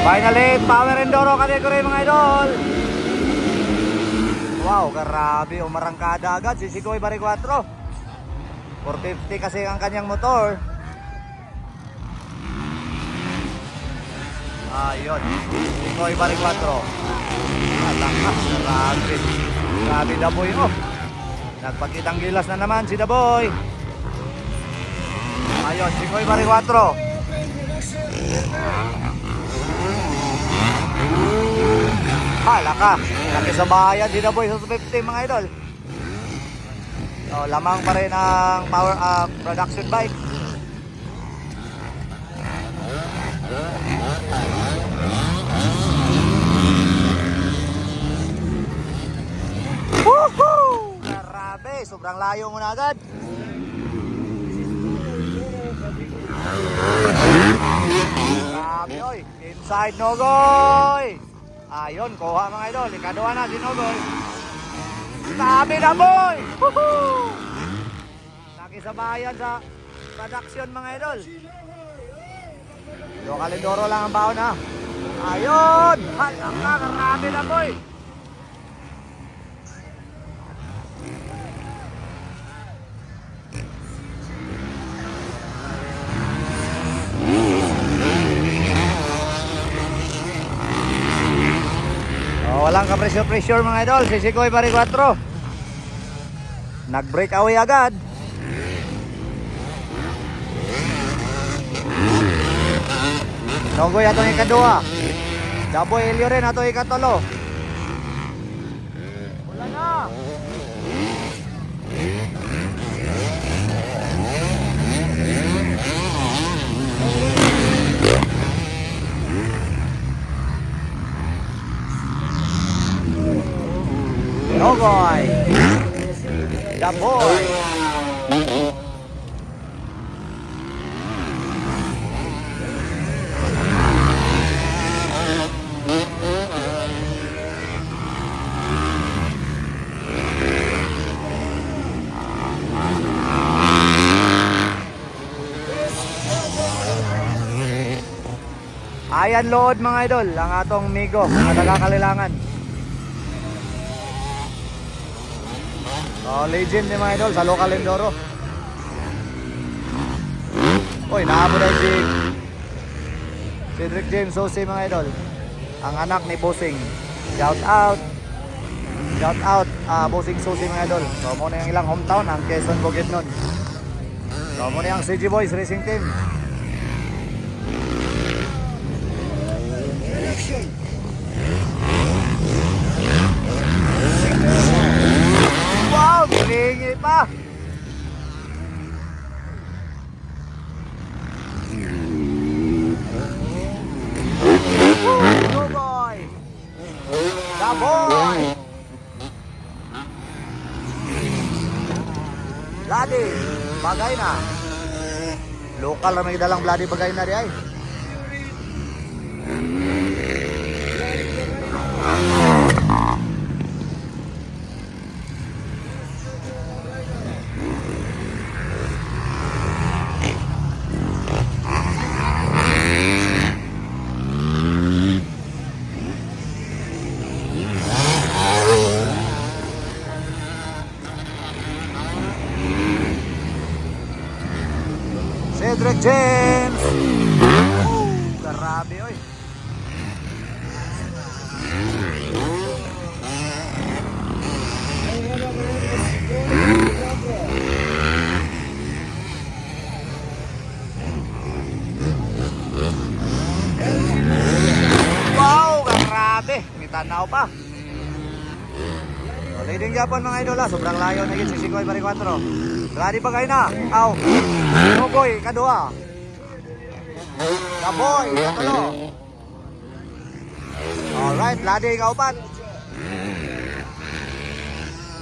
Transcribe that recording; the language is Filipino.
Finally, Power Enduro category mga idol. Wow, grabe, umarangkada agad si Sikoy Bari 4. 450 kasi ang kanyang motor. Ayun, Sikoy Bari 4. Malakas, grabe. Grabe Daboy, oh. Nagpakitang gilas na naman si Daboy. Ayun, Sikoy Bari 4. Hala ka, nakisabayan si Daboy sa 250 mga idol. Lamang pa rin ang power up production bike. Woohoo! Grabe, sobrang layo mo na agad. Grabe oy, inside Nogoy. Ayun, kuha mga idol, ikaduha na si Nogoy. Grabe na boy! Woohoo! Nakisabayan sa production mga idol. Local Enduro lang ang baon ha. Ayun! Halang ka, grabe na boy! Walang ka-pressure mga idol, si Sikoy Bari 4. Nag-break away agad. Nogoy atong ikaduha. Daboy Elio rin atong ikatulo. Wala na. Nogoy, Daboy. Ayan load mga idol, ang atong Migo, ang nagkakalilangan. Legend mga idol sa local Enduro. Uy, naabot na si Cedric James Jose mga idol, ang anak ni Bossing. Shout out Bossing Jose mga idol. So muna yung ilang hometown, ang Quezon Bukidnon. So muna yung CG Boys Racing Team. Wow, malingi pa. Nogoy, Daboy, Bloody, bagay na. Local na may dalang Bloody bagay na di ay. Cedric James. Grabe oy. Wow, grabe. May tanaw pa. So, leading Japan mga idol ha. Sobrang layo na yun si Sikoy Bari 4. Bloody bagay na. Aw. Nogoy, kadua. Daboy, katulo. Alright, Bloody, kaupat.